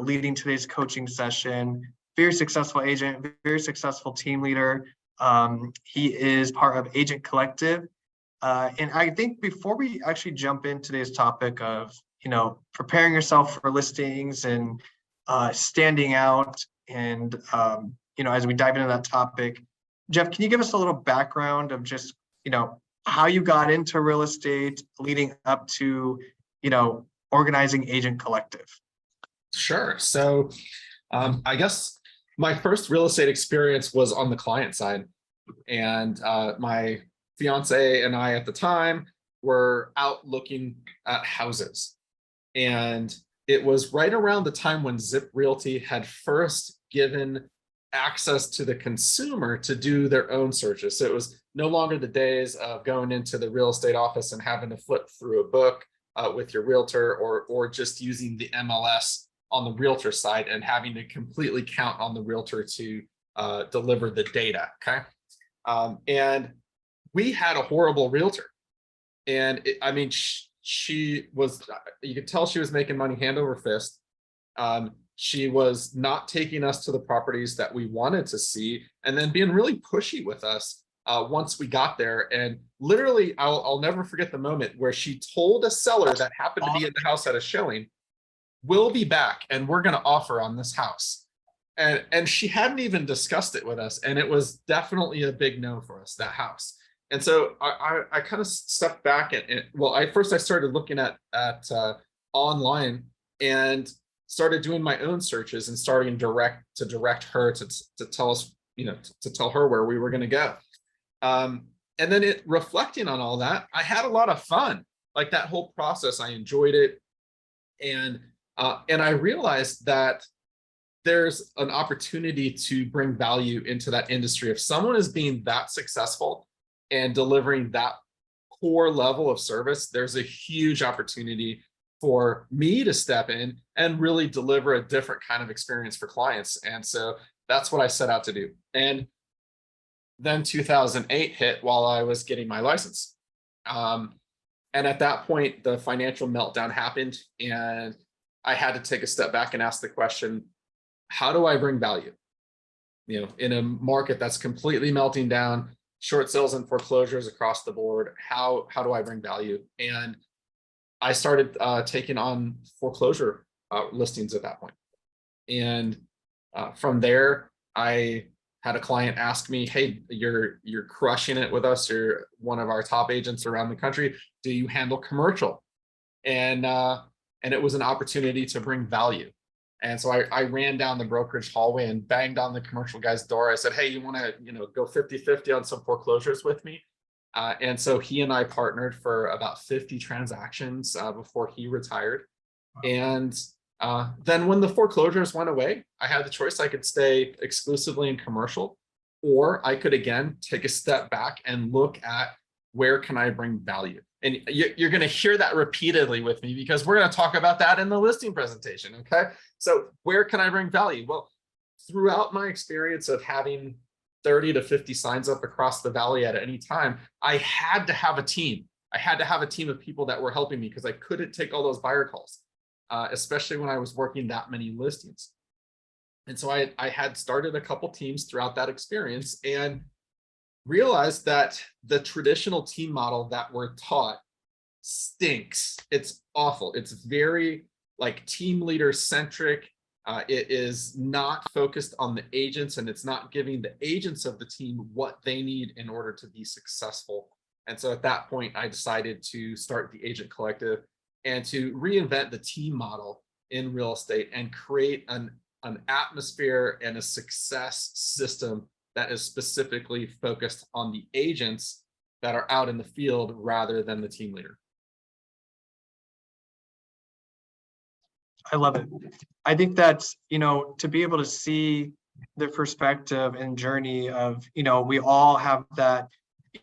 leading today's coaching session. Very successful agent, very successful team leader. He is part of Agent Collective. And I think before we actually jump into today's topic of, preparing yourself for listings and standing out, and, as we dive into that topic, Geoff, can you give us a little background of just, how you got into real estate leading up to, organizing Agent Collective? Sure. So I guess my first real estate experience was on the client side. And my fiance and I at the time were out looking at houses. And it was right around the time when Zip Realty had first given access to the consumer to do their own searches. So it was no longer the days of going into the real estate office and having to flip through a book with your realtor, or just using the MLS on the realtor side and having to completely count on the realtor to deliver the data. Okay. And we had a horrible realtor. And she was, you could tell she was making money hand over fist. She was not taking us to the properties that we wanted to see, and then being really pushy with us once we got there. And literally, I'll never forget the moment where she told a seller that happened to be in the house at a showing, "We'll be back and we're going to offer on this house." And she hadn't even discussed it with us. And it was definitely a big no for us, that house. And so I kind of stepped back and I started looking at online and started doing my own searches and starting to direct her to tell us, to tell her where we were going to go. And then reflecting on all that, I had a lot of fun. Like that whole process, I enjoyed it. And I realized that there's an opportunity to bring value into that industry. If someone is being that successful and delivering that core level of service, there's a huge opportunity for me to step in and really deliver a different kind of experience for clients. And so that's what I set out to do. And then 2008 hit while I was getting my license. And at that point, the financial meltdown happened, and I had to take a step back and ask the question, how do I bring value? In a market that's completely melting down, short sales and foreclosures across the board, how do I bring value? And I started taking on foreclosure listings at that point. And from there, I had a client ask me, "Hey, you're crushing it with us. You're one of our top agents around the country. Do you handle commercial?" And it was an opportunity to bring value. And so I ran down the brokerage hallway and banged on the commercial guy's door. I said, "Hey, you want to go 50-50 on some foreclosures with me?" And so he and I partnered for about 50 transactions before he retired. And then when the foreclosures went away, I had the choice. I could stay exclusively in commercial, or I could, again, take a step back and look at where can I bring value. And you're going to hear that repeatedly with me, because we're going to talk about that in the listing presentation. Okay. So where can I bring value? Well, throughout my experience of having 30 to 50 signs up across the valley at any time, I had to have a team. I had to have a team of people that were helping me, because I couldn't take all those buyer calls, especially when I was working that many listings. And so I had started a couple teams throughout that experience, and realized that the traditional team model that we're taught stinks. It's awful. It's very like team leader centric. It is not focused on the agents, and it's not giving the agents of the team what they need in order to be successful. And so at that point, I decided to start the Agent Collective and to reinvent the team model in real estate and create an atmosphere and a success system that is specifically focused on the agents that are out in the field rather than the team leader. I love it. I think that's, to be able to see the perspective and journey of, we all have that.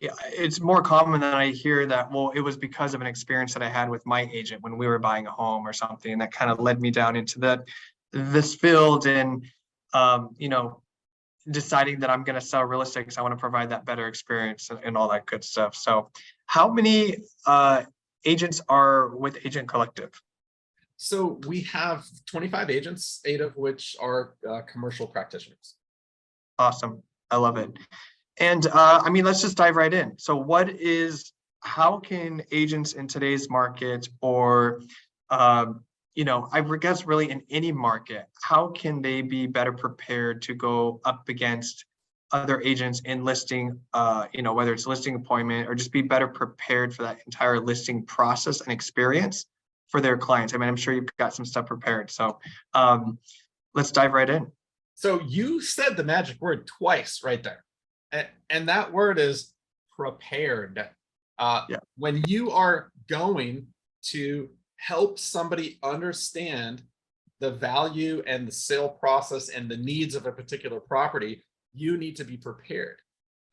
It's more common than I hear that, well, it was because of an experience that I had with my agent when we were buying a home or something, and that kind of led me down into this field, and, deciding that I'm going to sell real estate because I want to provide that better experience and all that good stuff. So how many agents are with Agent Collective? So we have 25 agents, 8 of which are commercial practitioners. Awesome. I love it. And I mean, let's just dive right in. So how can agents in today's market, or, I guess really in any market, how can they be better prepared to go up against other agents in listing, whether it's listing appointment, or just be better prepared for that entire listing process and experience for their clients? I mean, I'm sure you've got some stuff prepared. So let's dive right in. So you said the magic word twice right there. And that word is prepared. Yeah. When you are going to help somebody understand the value and the sale process and the needs of a particular property, you need to be prepared.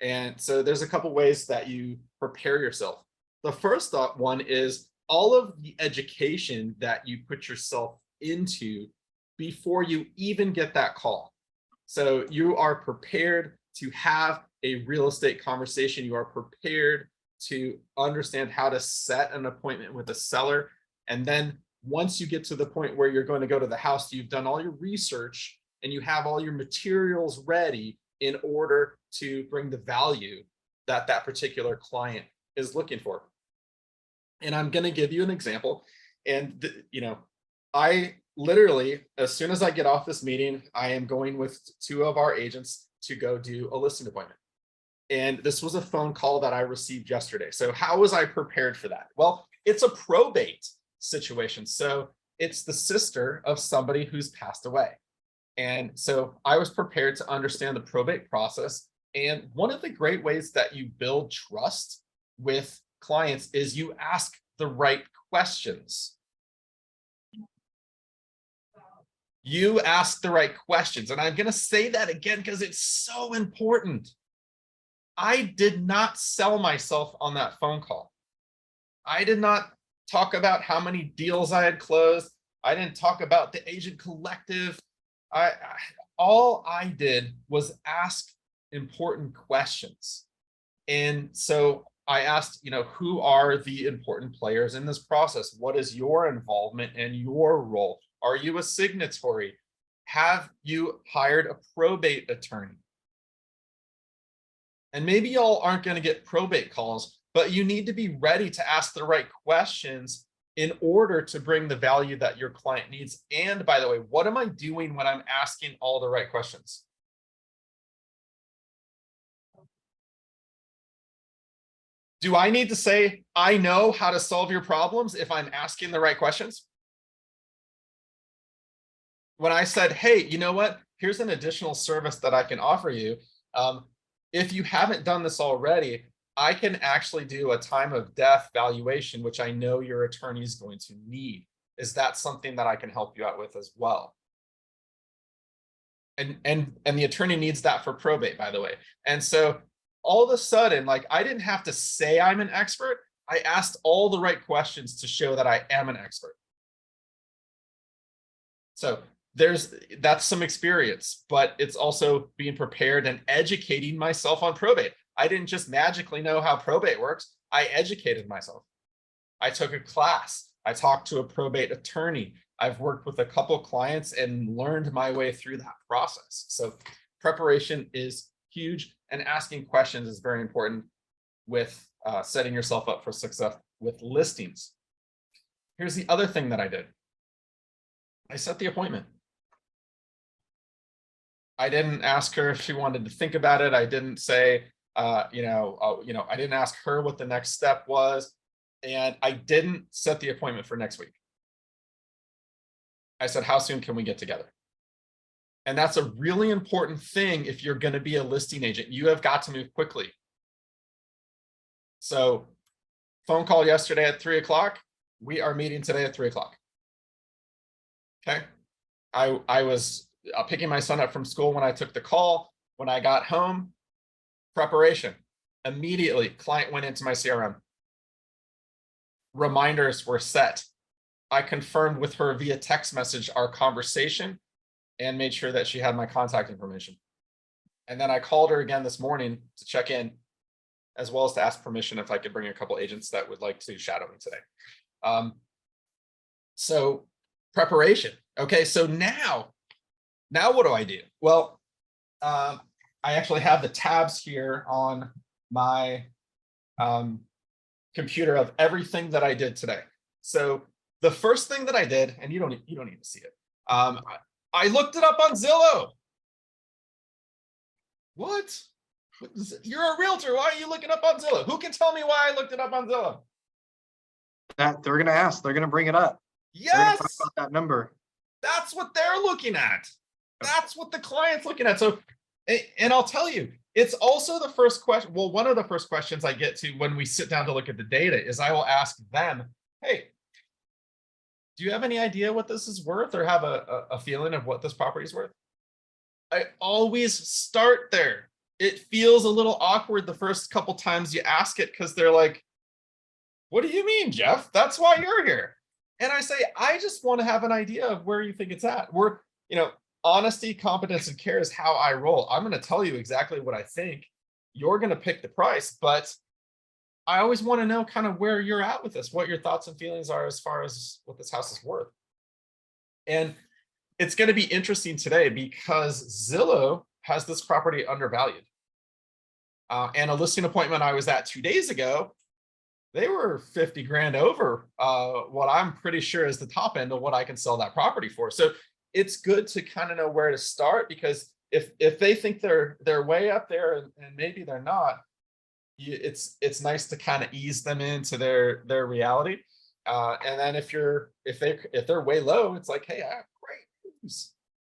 And so there's a couple ways that you prepare yourself. The first one is all of the education that you put yourself into before you even get that call. So you are prepared to have a real estate conversation. You are prepared to understand how to set an appointment with a seller. And then once you get to the point where you're going to go to the house, you've done all your research and you have all your materials ready in order to bring the value that that particular client is looking for. And I'm going to give you an example. And, I literally, as soon as I get off this meeting, I am going with 2 of our agents to go do a listing appointment. And this was a phone call that I received yesterday. So how was I prepared for that? Well, it's a probate situation. So it's the sister of somebody who's passed away. And so I was prepared to understand the probate process. And one of the great ways that you build trust with clients is you ask the right questions. You ask the right questions. And I'm going to say that again because it's so important. I did not sell myself on that phone call. I did not talk about how many deals I had closed. I didn't talk about the agent collective. All I did was ask important questions. And so I asked, who are the important players in this process? What is your involvement and your role? Are you a signatory? Have you hired a probate attorney? And maybe y'all aren't going to get probate calls, but you need to be ready to ask the right questions in order to bring the value that your client needs. And by the way, what am I doing when I'm asking all the right questions? Do I need to say, I know how to solve your problems if I'm asking the right questions? When I said, hey, you know what? Here's an additional service that I can offer you. If you haven't done this already, I can actually do a time of death valuation, which I know your attorney is going to need. Is that something that I can help you out with as well? And the attorney needs that for probate, by the way. And so all of a sudden, like, I didn't have to say I'm an expert. I asked all the right questions to show that I am an expert. So that's some experience, but it's also being prepared and educating myself on probate. I didn't just magically know how probate works. I educated myself. I took a class. I talked to a probate attorney. I've worked with a couple clients and learned my way through that process. So preparation is huge, and asking questions is very important with setting yourself up for success with listings. Here's the other thing that I did. I set the appointment. I didn't ask her if she wanted to think about it. I didn't say, I didn't ask her what the next step was, and I didn't set the appointment for next week. I said, how soon can we get together? And that's a really important thing. If you're going to be a listing agent, you have got to move quickly. So phone call yesterday at 3:00. We are meeting today at 3:00. Okay. I was picking my son up from school when I took the call. When I got home, preparation. Immediately, client went into my CRM. Reminders were set. I confirmed with her via text message our conversation and made sure that she had my contact information. And then I called her again this morning to check in, as well as to ask permission if I could bring a couple agents that would like to shadow me today. So preparation. Okay, so now what do I do? Well, I actually have the tabs here on my computer of everything that I did today. So the first thing that I did, and you don't need to see it. I looked it up on Zillow. What? You're a realtor. Why are you looking up on Zillow? Who can tell me why I looked it up on Zillow? That they're gonna ask, they're gonna bring it up. They're gonna talk Yes, about that number. that's what they're looking at. That's what the client's looking at. So, and I'll tell you, it's also the first question. Well, one of the first questions I get to when we sit down to look at the data is I will ask them, hey, do you have any idea what this is worth or have a feeling of what this property is worth? I always start there. It feels a little awkward the first couple times you ask it because they're like, what do you mean, Geoff? That's why you're here. And I say, I just want to have an idea of where you think it's at. We're, honesty, competence, and care is how I roll. I'm going to tell you exactly what I think. You're going to pick the price, but I always want to know kind of where you're at with this, what your thoughts and feelings are as far as what this house is worth. And it's going to be interesting today because Zillow has this property undervalued. And a listing appointment I was at 2 days ago, they were 50 grand over what I'm pretty sure is the top end of what I can sell that property for. So it's good to kind of know where to start, because if they think they're way up there and maybe they're not, it's nice to kind of ease them into their reality. And then if they're way low, it's like, hey, great news.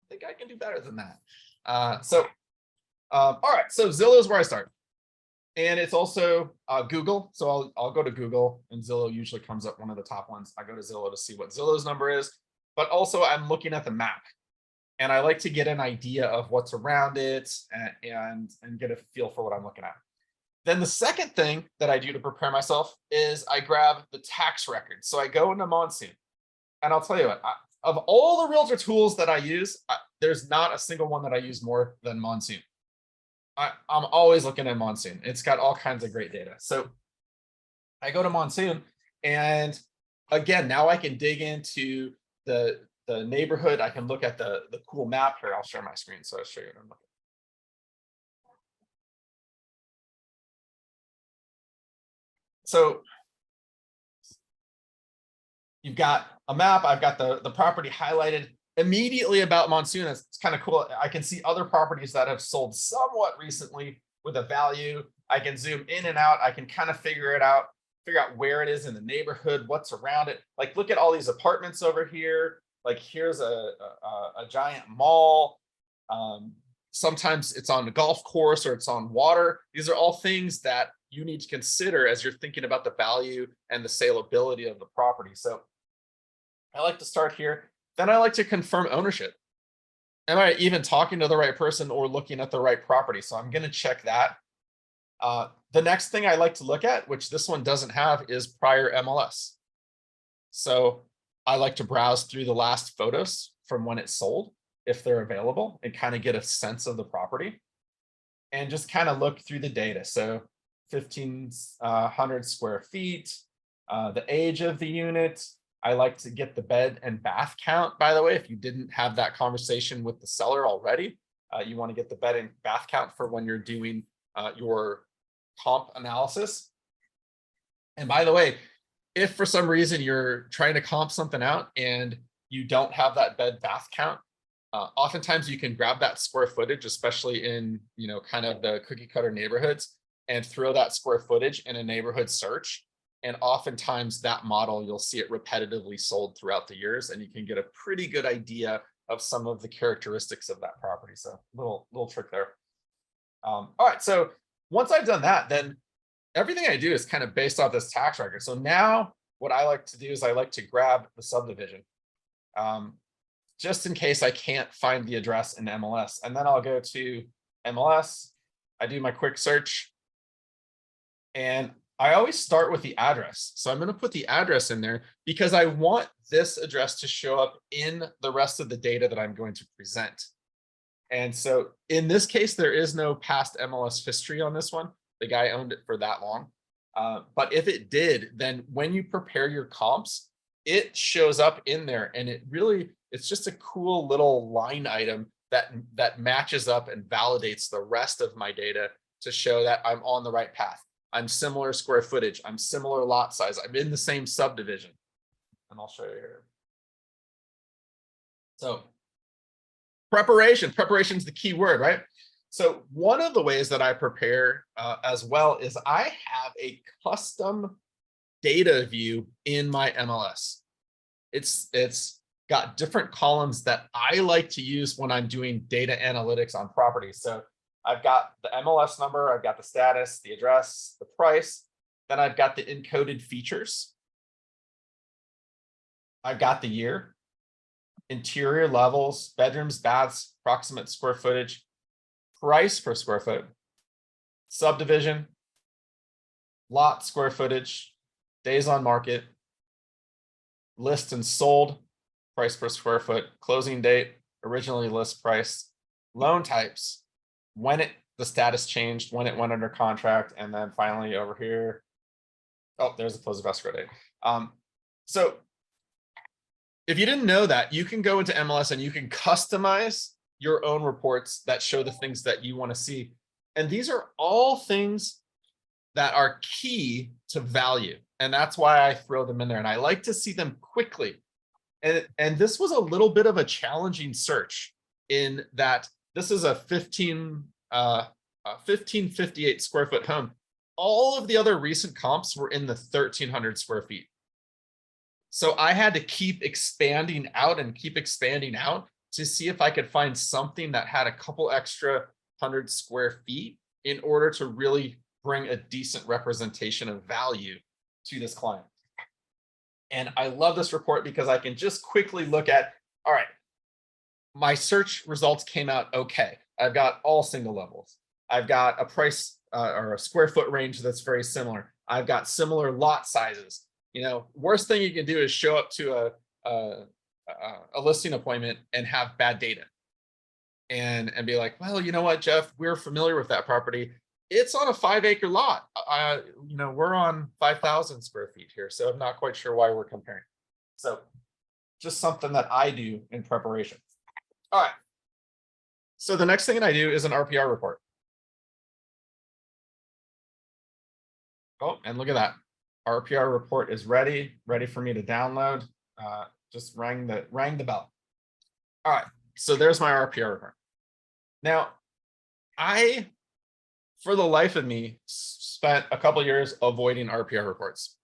I think I can do better than that. All right, so Zillow is where I start. And it's also Google. So I'll go to Google, and Zillow usually comes up one of the top ones. I go to Zillow to see what Zillow's number is, but also I'm looking at the map, and I like to get an idea of what's around it and get a feel for what I'm looking at. Then the second thing that I do to prepare myself is I grab the tax record. So I go into Monsoon, and I'll tell you what, of all the realtor tools that I use, there's not a single one that I use more than Monsoon. I'm always looking at Monsoon. It's got all kinds of great data. So I go to Monsoon, and again, now I can dig into the neighborhood. I can look at the cool map here. I'll share my screen so I'll show you what I'm looking at. So you've got a map. I've got the property highlighted immediately about Monsoon. It's kind of cool. I can see other properties that have sold somewhat recently with a value. I can zoom in and out. I can kind of figure out where it is in the neighborhood, what's around it. Like, look at all these apartments over here. Like, here's a giant mall. Sometimes it's on a golf course or it's on water. These are all things that you need to consider as you're thinking about the value and the saleability of the property. So I like to start here. Then I like to confirm ownership. Am I even talking to the right person or looking at the right property? So I'm going to check that. The next thing I like to look at, which this one doesn't have, is prior MLS. So I like to browse through the last photos from when it sold, if they're available, and kind of get a sense of the property and just kind of look through the data. So 1,500 square feet, the age of the unit. I like to get the bed and bath count, by the way. If you didn't have that conversation with the seller already, you want to get the bed and bath count for when you're doing your comp analysis. And by the way, if for some reason you're trying to comp something out and you don't have that bed bath count, oftentimes you can grab that square footage, especially in kind of the cookie cutter neighborhoods, and throw that square footage in a neighborhood search. And oftentimes that model, you'll see it repetitively sold throughout the years, and you can get a pretty good idea of some of the characteristics of that property. So little trick there. All right, so once I've done that, then everything I do is kind of based off this tax record. So now what I like to do is I like to grab the subdivision, just in case I can't find the address in MLS. And then I'll go to MLS, I do my quick search, and I always start with the address. So I'm going to put the address in there because I want this address to show up in the rest of the data that I'm going to present. And so in this case, there is no past MLS history on this one. The guy owned it for that long. But if it did, then when you prepare your comps, it shows up in there, and it's just a cool little line item that matches up and validates the rest of my data to show that I'm on the right path. I'm similar square footage, I'm similar lot size, I'm in the same subdivision. And I'll show you here. So preparation is the key word, right? So one of the ways that I prepare as well is I have a custom data view in my MLS. It's got different columns that I like to use when I'm doing data analytics on properties. So I've got the MLS number, I've got the status, the address, the price, then I've got the encoded features. I've got the year, interior levels, bedrooms, baths, approximate square footage, price per square foot, subdivision, lot square footage, days on market, list and sold, price per square foot, closing date, originally list price, loan types, when the status changed, when it went under contract, and then finally over here, oh, there's the close of escrow date. So if you didn't know that, you can go into MLS and you can customize your own reports that show the things that you want to see. And these are all things that are key to value. And that's why I throw them in there. And I like to see them quickly. And this was a little bit of a challenging search in that this is a 1558 square foot home. All of the other recent comps were in the 1,300 square feet. So I had to keep expanding out to see if I could find something that had a couple extra 100 square feet in order to really bring a decent representation of value to this client. And I love this report because I can just quickly look at, all right, my search results came out okay. I've got all single levels. I've got a price or a square foot range that's very similar. I've got similar lot sizes. You know, worst thing you can do is show up to a listing appointment and have bad data and be like, well, you know what, Geoff, we're familiar with that property. It's on a 5-acre lot. You know, we're on 5,000 square feet here, so I'm not quite sure why we're comparing. So just something that I do in preparation. All right. So the next thing that I do is an RPR report. Oh, and look at that. RPR report is ready for me to download. Just rang the bell. All right, so there's my RPR report. Now, I, for the life of me, spent a couple years avoiding RPR reports.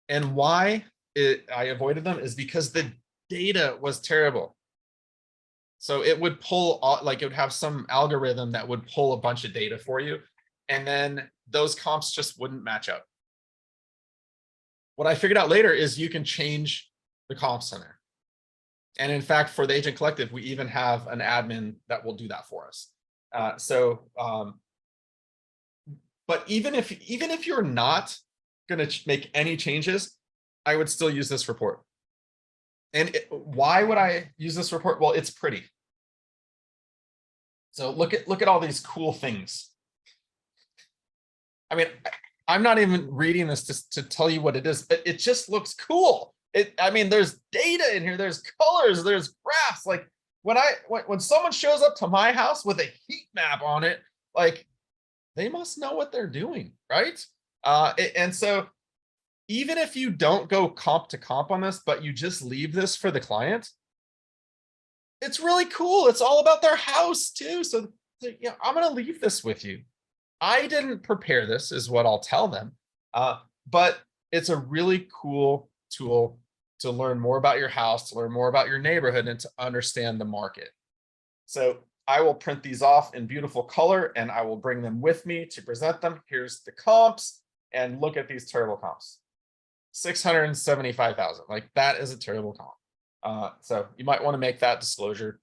And why I avoided them is because the data was terrible. So it would pull, like it would have some algorithm that would pull a bunch of data for you. And then those comps just wouldn't match up. What I figured out later is you can change the comps in there. And in fact, for the Agent Collective, we even have an admin that will do that for us. But even if you're not going to make any changes, I would still use this report. And why would I use this report? Well, it's pretty. So look at all these cool things. I mean, I'm not even reading this to tell you what it is, but it just looks cool. I mean, there's data in here, there's colors, there's graphs. Like when someone shows up to my house with a heat map on it, like they must know what they're doing, right? And so even if you don't go comp to comp on this, but you just leave this for the client, it's really cool. It's all about their house too. So yeah, I'm going to leave this with you. I didn't prepare this, is what I'll tell them. But it's a really cool tool to learn more about your house, to learn more about your neighborhood, and to understand the market. So I will print these off in beautiful color and I will bring them with me to present them. Here's the comps, and look at these terrible comps. 675,000. Like that is a terrible comp. So you might want to make that disclosure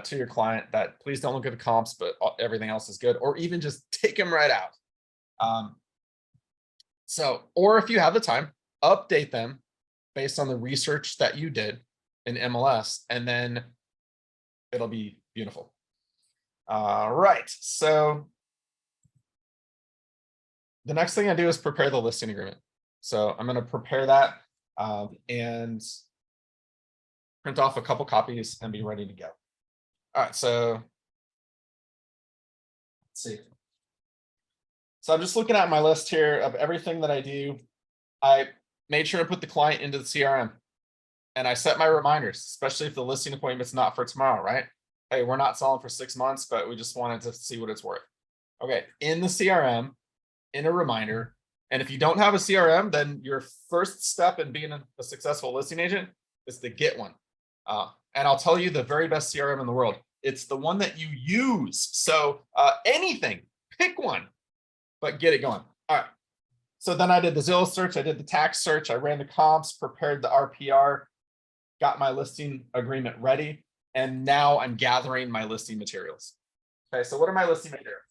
to your client that please don't look at the comps, but everything else is good, or even just take them right out. Or if you have the time, update them based on the research that you did in MLS, and then it'll be beautiful. All right, so the next thing I do is prepare the listing agreement. So I'm going to prepare that. and print off a couple copies and be ready to go. All right, so let's see. So I'm just looking at my list here of everything that I do. I made sure to put the client into the CRM, and I set my reminders, especially if the listing appointment's not for tomorrow, right? Hey, we're not selling for 6 months, but we just wanted to see what it's worth. Okay, in the CRM, in a reminder. And if you don't have a CRM, then your first step in being a successful listing agent is to get one. And I'll tell you the very best CRM in the world. It's the one that you use. So anything, pick one, but get it going. All right. So then I did the Zillow search. I did the tax search. I ran the comps, prepared the RPR, got my listing agreement ready. And now I'm gathering my listing materials. Okay, so what are my listing materials?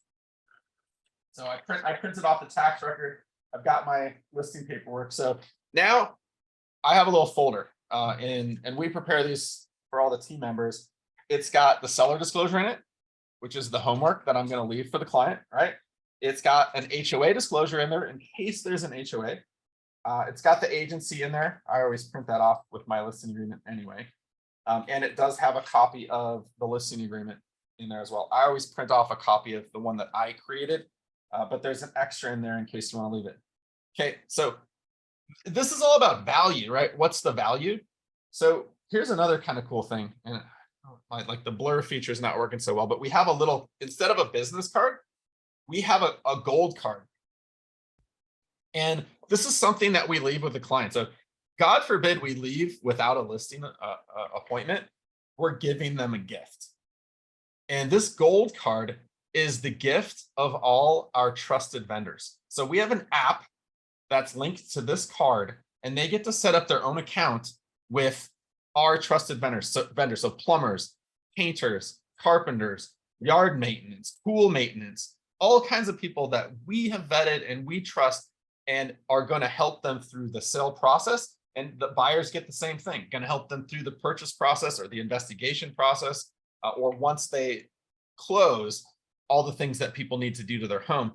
So I printed off the tax record. I've got my listing paperwork. So now I have a little folder, and we prepare these for all the team members. It's got the seller disclosure in it, which is the homework that I'm going to leave for the client, right? It's got an HOA disclosure in there in case there's an HOA. It's got the agency in there. I always print that off with my listing agreement anyway. And it does have a copy of the listing agreement in there as well. I always print off a copy of the one that I created. But there's an extra in there in case you want to leave it. Okay, so this is all about value, right? What's the value? So here's another kind of cool thing. And like the blur feature is not working so well, but we have a little, instead of a business card, we have a gold card. And this is something that we leave with the client. So God forbid we leave without a listing appointment, we're giving them a gift. And this gold card is the gift of all our trusted vendors. So we have an app that's linked to this card, and they get to set up their own account with our trusted vendors. So plumbers, painters, carpenters, yard maintenance, pool maintenance, all kinds of people that we have vetted and we trust and are going to help them through the sale process. And the buyers get the same thing, going to help them through the purchase process or the investigation process, or once they close, all the things that people need to do to their home.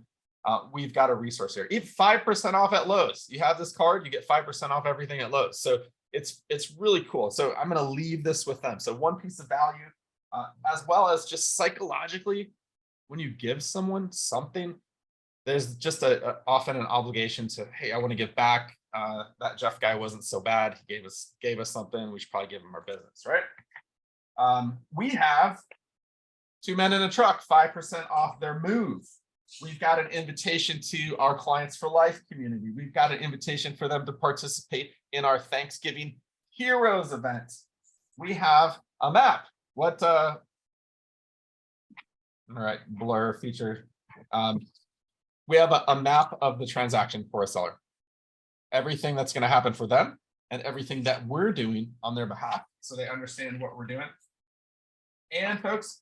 We've got a resource here. Even 5% off at Lowe's. You have this card, you get 5% off everything at Lowe's. So it's really cool. So I'm going to leave this with them. So one piece of value, as well as just psychologically, when you give someone something, there's just often an obligation to, hey, I want to give back. That Geoff guy wasn't so bad. He gave us something. We should probably give him our business, right? We have 2 Men in a Truck, 5% off their move. We've got an invitation to our Clients for Life community. We've got an invitation for them to participate in our Thanksgiving Heroes event. We have a map. All right, blur feature. We have a map of the transaction for a seller. Everything that's going to happen for them and everything that we're doing on their behalf, so they understand what we're doing. And folks,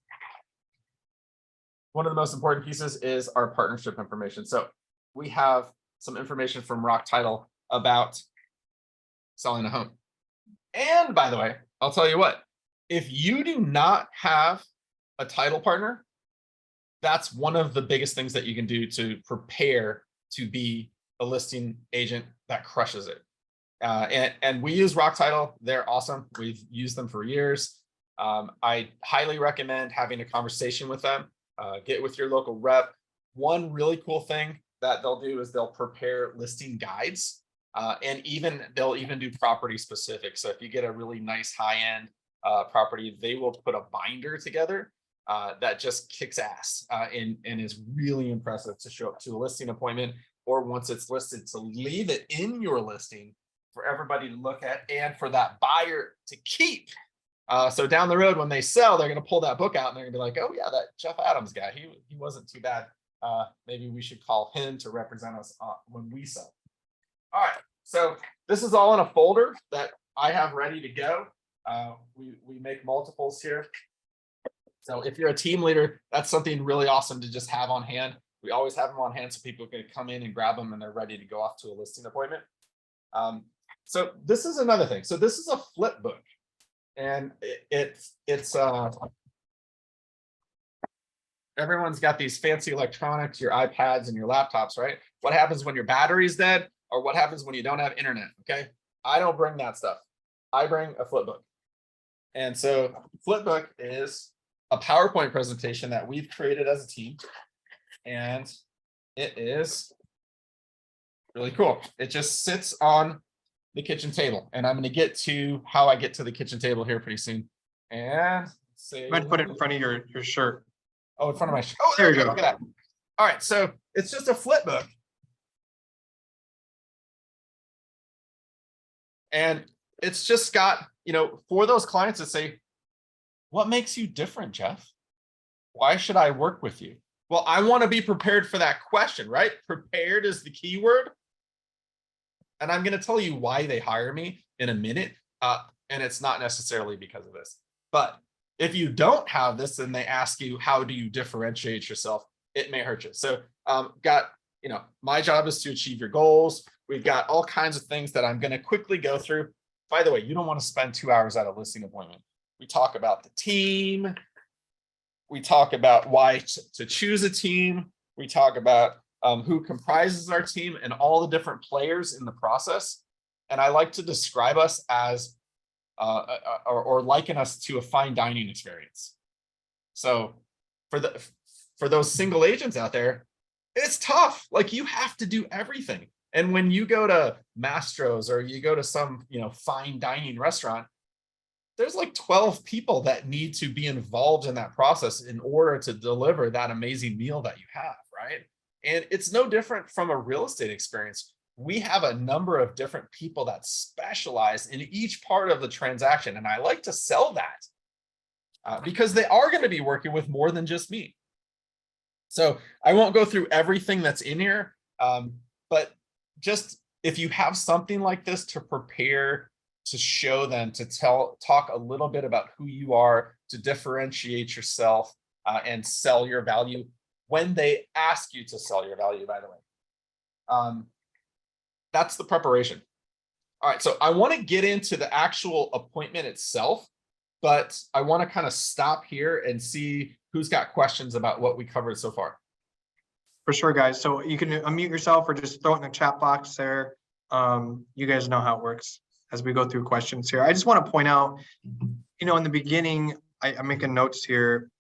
one of the most important pieces is our partnership information. So we have some information from Rock Title about selling a home. And by the way, I'll tell you what, if you do not have a title partner, that's one of the biggest things that you can do to prepare to be a listing agent that crushes it. And we use Rock Title. They're awesome. We've used them for years. I highly recommend having a conversation with them. Get with your local rep. One really cool thing that they'll do is they'll prepare listing guides, and they'll even do property specific. So if you get a really nice high-end property, they will put a binder together that just kicks ass and is really impressive to show up to a listing appointment, or once it's listed, to leave it in your listing for everybody to look at and for that buyer to keep. So down the road, when they sell, they're going to pull that book out and they're going to be like, oh yeah, that Geoff Adams guy, he wasn't too bad. Maybe we should call him to represent us when we sell. All right, so this is all in a folder that I have ready to go. We make multiples here. So if you're a team leader, that's something really awesome to just have on hand. We always have them on hand so people can come in and grab them and they're ready to go off to a listing appointment. So this is another thing. So this is a flip book. And it's everyone's got these fancy electronics, your iPads and your laptops, right? What happens when your battery's dead, or what happens when you don't have internet? Okay, I don't bring that stuff. I bring a flip book. And so flipbook is a PowerPoint presentation that we've created as a team. And it is really cool. It just sits on the kitchen table. And I'm going to get to how I get to the kitchen table here pretty soon. And say, You might put it in front of your shirt. oh, in front of my shirt. Oh, there we go. Look at that. All right. So it's just a flip book. And it's just got, for those clients that say, what makes you different, Geoff? Why should I work with you? Well, I want to be prepared for that question, right? Prepared is the key word. And I'm going to tell you why they hire me in a minute. And it's not necessarily because of this. But if you don't have this and they ask you, how do you differentiate yourself? It may hurt you. So my job is to achieve your goals. We've got all kinds of things that I'm going to quickly go through. By the way, you don't want to spend 2 hours at a listing appointment. We talk about the team. We talk about why to choose a team. We talk about who comprises our team and all the different players in the process. And I like to describe us as, or liken us to a fine dining experience. So for those single agents out there, it's tough. Like, you have to do everything. And when you go to Mastro's or you go to some, fine dining restaurant, there's like 12 people that need to be involved in that process in order to deliver that amazing meal that you have, right? And it's no different from a real estate experience. We have a number of different people that specialize in each part of the transaction. And I like to sell that because they are going to be working with more than just me. So I won't go through everything that's in here, but just if you have something like this to prepare, to show them, to talk a little bit about who you are, to differentiate yourself and sell your value when they ask you to sell your value, by the way. That's the preparation. All right, so I want to get into the actual appointment itself, but I want to kind of stop here and see who's got questions about what we covered so far. For sure, guys. So you can unmute yourself or just throw it in the chat box there. You guys know how it works as we go through questions here. I just want to point out, in the beginning, I'm making notes here.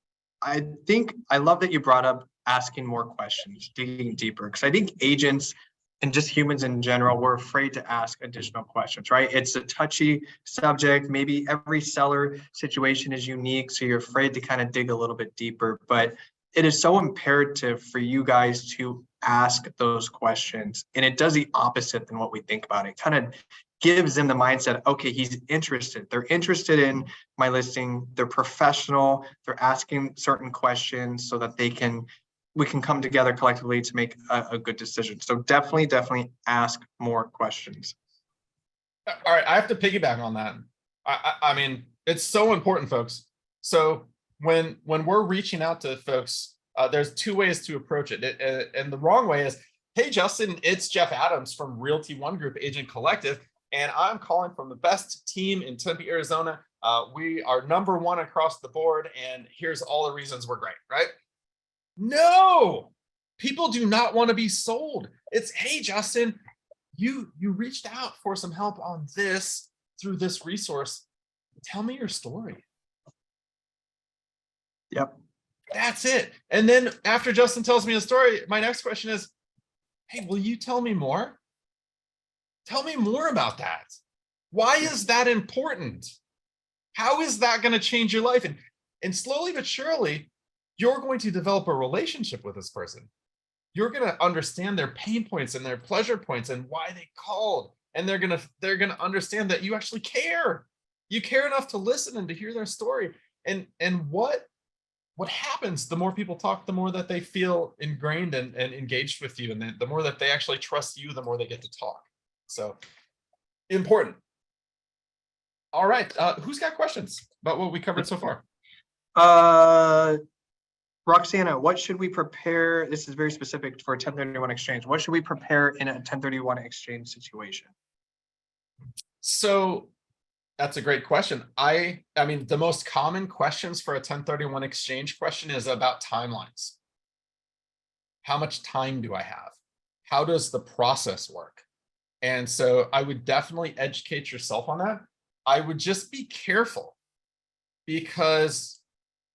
I think I love that you brought up asking more questions, digging deeper, because I think agents and just humans in general, we're afraid to ask additional questions, right? It's a touchy subject. Maybe every seller situation is unique, so you're afraid to kind of dig a little bit deeper. But it is so imperative for you guys to ask those questions. And it does the opposite than what we think about. It kind of gives them the mindset, okay, he's interested. They're interested in my listing. They're professional. They're asking certain questions so that we can come together collectively to make a good decision. So definitely ask more questions. All right, I have to piggyback on that. I mean, it's so important, folks. So when we're reaching out to folks, there's two ways to approach it. And the wrong way is, hey, Justin, it's Geoff Adams from Realty One Group Agent Collective, and I'm calling from the best team in Tempe, Arizona. We are #1 across the board, and here's all the reasons we're great, right? No, people do not want to be sold. It's, hey, Justin, you reached out for some help on this through this resource. Tell me your story. Yep. That's it. And then after Justin tells me a story, my next question is, hey, will you tell me more? Tell me more about that. Why is that important? How is that going to change your life? And slowly but surely, you're going to develop a relationship with this person. You're going to understand their pain points and their pleasure points and why they called. And they're going to understand that you actually care. You care enough to listen and to hear their story. And what happens, the more people talk, the more that they feel ingrained and engaged with you. And the more that they actually trust you, the more they get to talk. So important. All right. Who's got questions about what we covered so far? Roxana, what should we prepare? This is very specific for a 1031 exchange. What should we prepare in a 1031 exchange situation? So that's a great question. I mean, the most common questions for a 1031 exchange question is about timelines. How much time do I have? How does the process work? And so I would definitely educate yourself on that. I would just be careful, because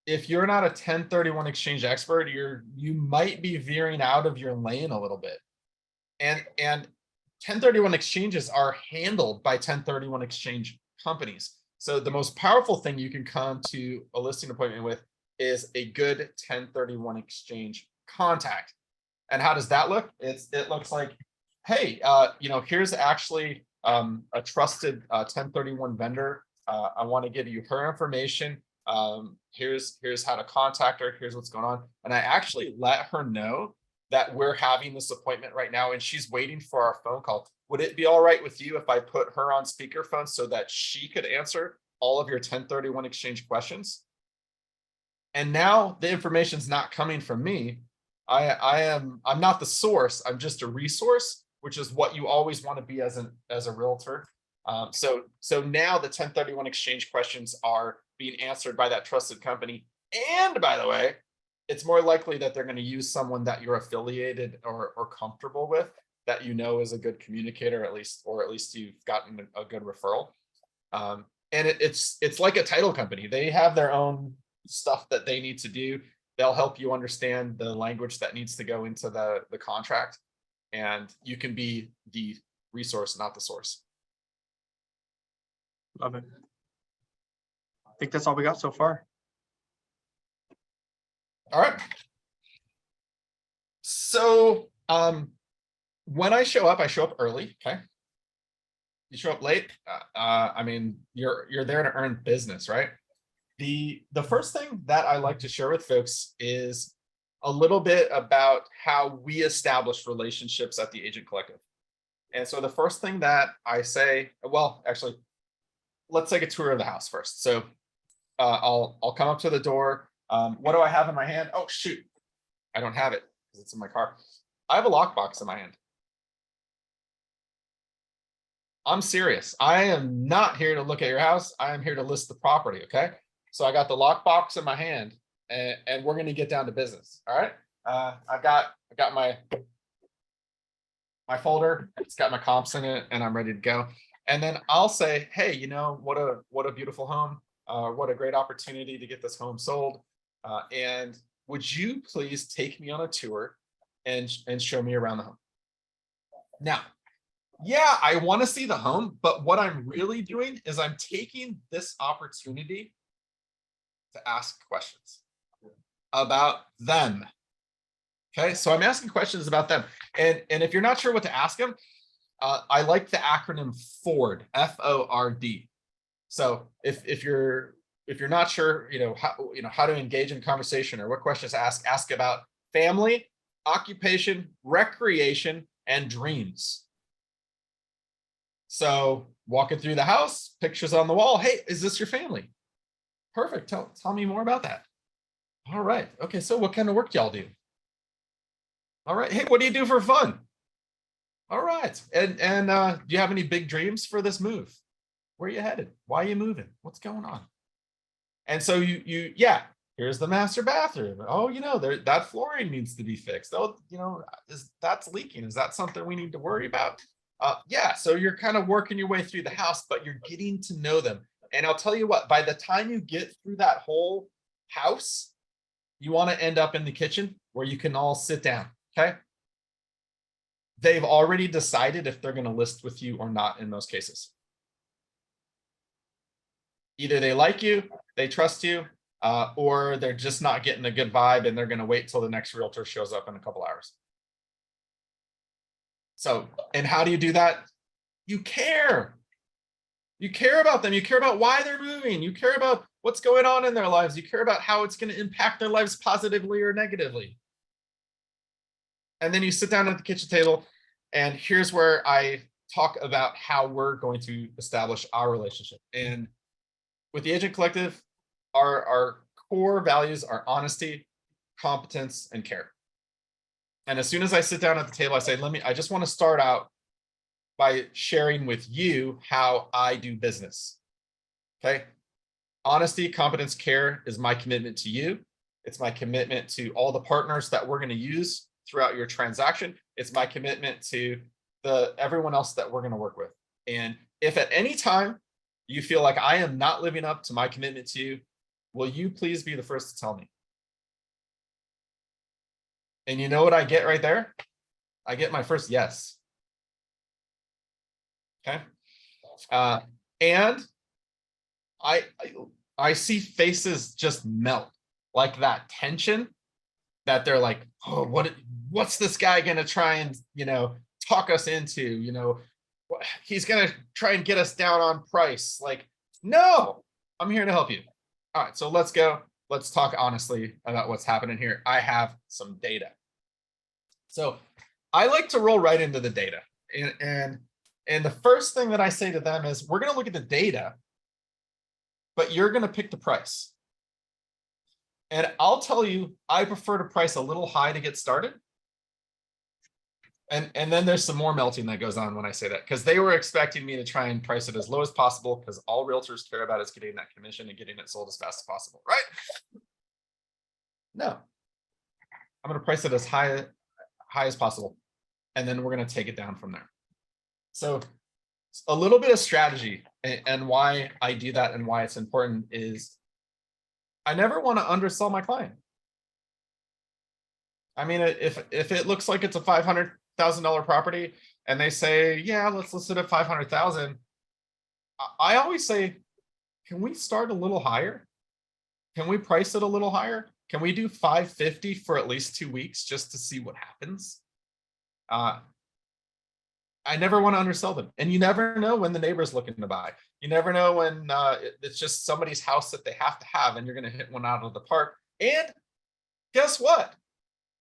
if you're not a 1031 exchange expert, you might be veering out of your lane a little bit. And 1031 exchanges are handled by 1031 exchange companies. So the most powerful thing you can come to a listing appointment with is a good 1031 exchange contact. And how does that look? It looks like, hey, here's actually a trusted 1031 vendor. I want to give you her information. Here's how to contact her. Here's what's going on. And I actually let her know that we're having this appointment right now and she's waiting for our phone call. Would it be all right with you if I put her on speakerphone so that she could answer all of your 1031 exchange questions? And now the information's not coming from me. I'm not the source. I'm just a resource, which is what you always want to be as a realtor. So now the 1031 exchange questions are being answered by that trusted company. And by the way, it's more likely that they're going to use someone that you're affiliated or comfortable with, that you know is a good communicator, at least you've gotten a good referral. And it's like a title company. They have their own stuff that they need to do. They'll help you understand the language that needs to go into the contract, and you can be the resource, not the source. Love it. I think that's all we got so far. All right. So when I show up early. Okay. You show up late. I mean, you're there to earn business, right? The first thing that I like to share with folks is a little bit about how we establish relationships at the Agent Collective. And so the first thing that I say, well, actually, let's take a tour of the house first. So I'll come up to the door. What do I have in my hand? Oh, shoot. I don't have it because it's in my car. I have a lockbox in my hand. I'm serious. I am not here to look at your house. I am here to list the property. Okay. So I got the lockbox in my hand, and we're going to get down to business. All right. I got my folder. It's got my comps in it, and I'm ready to go. And then I'll say, hey, what a beautiful home. What a great opportunity to get this home sold. And would you please take me on a tour and show me around the home? Now, yeah, I want to see the home, but what I'm really doing is I'm taking this opportunity to ask questions about them. Okay, so I'm asking questions about them. And if you're not sure what to ask them, I like the acronym FORD, F-O-R-D. So if you're not sure, how to engage in conversation or what questions to ask about family, occupation, recreation, and dreams. So walking through the house, pictures on the wall. Hey, is this your family? Perfect. Tell me more about that. All right. Okay. So what kind of work y'all do? All right. Hey, what do you do for fun? All right. And do you have any big dreams for this move? Where are you headed? Why are you moving? What's going on? And so yeah, here's the master bathroom. Oh, that flooring needs to be fixed. Oh, that's leaking. Is that something we need to worry about? Yeah. So you're kind of working your way through the house, but you're getting to know them. And I'll tell you what, by the time you get through that whole house, you want to end up in the kitchen where you can all sit down. Okay. They've already decided if they're going to list with you or not in most cases. Either they like you, they trust you, or they're just not getting a good vibe and they're going to wait till the next realtor shows up in a couple hours. So, and how do you do that? You care. You care about them. You care about why they're moving. You care about what's going on in their lives. You care about how it's going to impact their lives positively or negatively. And then you sit down at the kitchen table, and here's where I talk about how we're going to establish our relationship. And with the Agent Collective, our core values are honesty, competence, and care. And as soon as I sit down at the table, I say, I just want to start out by sharing with you how I do business. Okay. Honesty, competence, care is my commitment to you. It's my commitment to all the partners that we're going to use throughout your transaction. It's my commitment to everyone else that we're going to work with. And if at any time you feel like I am not living up to my commitment to you, will you please be the first to tell me? And you know what I get right there? I get my first yes. Okay. And I see faces just melt, like that tension that they're like, oh, what's this guy gonna try and, talk us into? He's gonna try and get us down on price. Like, no, I'm here to help you. All right, so let's go. Let's talk honestly about what's happening here. I have some data. So I like to roll right into the data. And the first thing that I say to them is, we're going to look at the data, but you're going to pick the price. And I'll tell you, I prefer to price a little high to get started. And then there's some more melting that goes on when I say that, because they were expecting me to try and price it as low as possible, because all realtors care about is getting that commission and getting it sold as fast as possible, right? No, I'm going to price it as high as possible, and then we're going to take it down from there. So a little bit of strategy, and why I do that and why it's important is I never want to undersell my client. I mean, if it looks like it's a $500,000 property and they say, yeah, let's list it at 500,000, I always say, can we start a little higher? Can we price it a little higher? Can we do 550 for at least 2 weeks just to see what happens? I never want to undersell them. And you never know when the neighbor's looking to buy. You never know when it's just somebody's house that they have to have, and you're going to hit one out of the park. And guess what?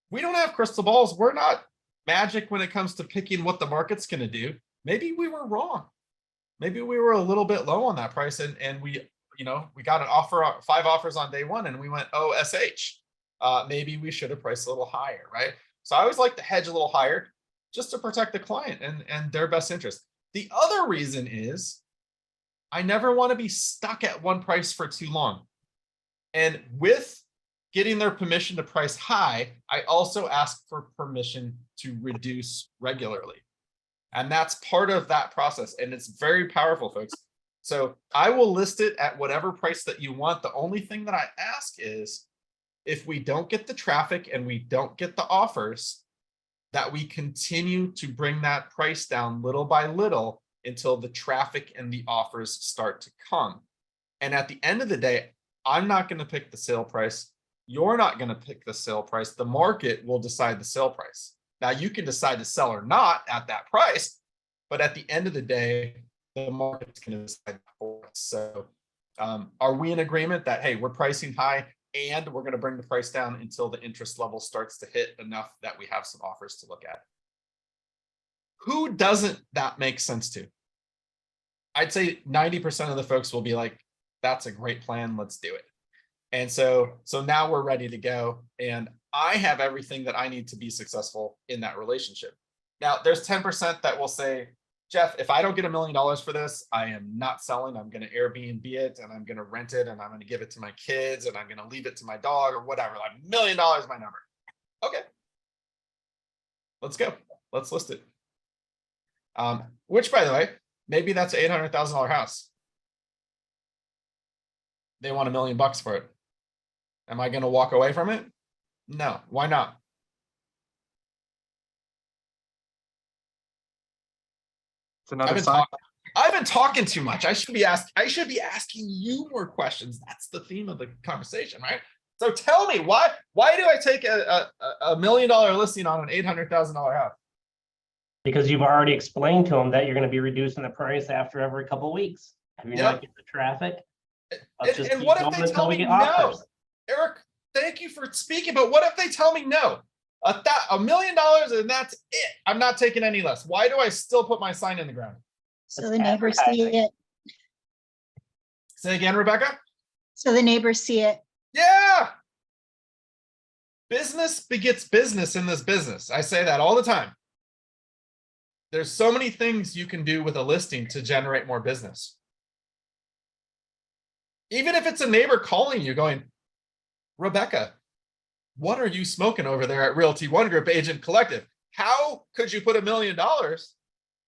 We don't have crystal balls. We're not magic when it comes to picking what the market's going to do. Maybe we were wrong. Maybe we were a little bit low on that price, and we got an offer, 5 offers on day one, and we went, oh, SH. Maybe we should have priced a little higher, right? So I always like to hedge a little higher, just to protect the client and their best interest. The other reason is I never want to be stuck at one price for too long. And with getting their permission to price high, I also ask for permission to reduce regularly. And that's part of that process. And it's very powerful, folks. So I will list it at whatever price that you want. The only thing that I ask is, if we don't get the traffic and we don't get the offers, that we continue to bring that price down little by little until the traffic and the offers start to come. And at the end of the day, I'm not going to pick the sale price. You're not going to pick the sale price. The market will decide the sale price. Now, you can decide to sell or not at that price, but at the end of the day, the market's going to decide for us. So are we in agreement that, hey, we're pricing high, and we're going to bring the price down until the interest level starts to hit enough that we have some offers to look at? Who doesn't that make sense to? I'd say 90% of the folks will be like, that's a great plan, let's do it. And so now we're ready to go, and I have everything that I need to be successful in that relationship. Now, there's 10% that will say, Geoff, if I don't get $1 million for this, I am not selling. I'm going to Airbnb it, and I'm going to rent it, and I'm going to give it to my kids, and I'm going to leave it to my dog, or whatever. Like $1 million is my number. Okay, let's go. Let's list it. Which, by the way, maybe that's an $800,000 house. They want $1 million for it. Am I going to walk away from it? No. Why not? It's another sign. I've been talking too much. I should be asking you more questions. That's the theme of the conversation, right? So tell me, why do I take a $1 million listing on an $800,000 house? Because you've already explained to them that you're going to be reducing the price after every couple of weeks. If you're not getting the traffic, and what if they tell me no? Eric, thank you for speaking, but what if they tell me no? $1 million and that's it. I'm not taking any less. Why do I still put my sign in the ground? So the neighbors see it. Say again, Rebecca? So the neighbors see it. Yeah. Business begets business in this business. I say that all the time. There's so many things you can do with a listing to generate more business. Even if it's a neighbor calling you going, Rebecca, what are you smoking over there at Realty One Group Agent Collective? How could you put $1 million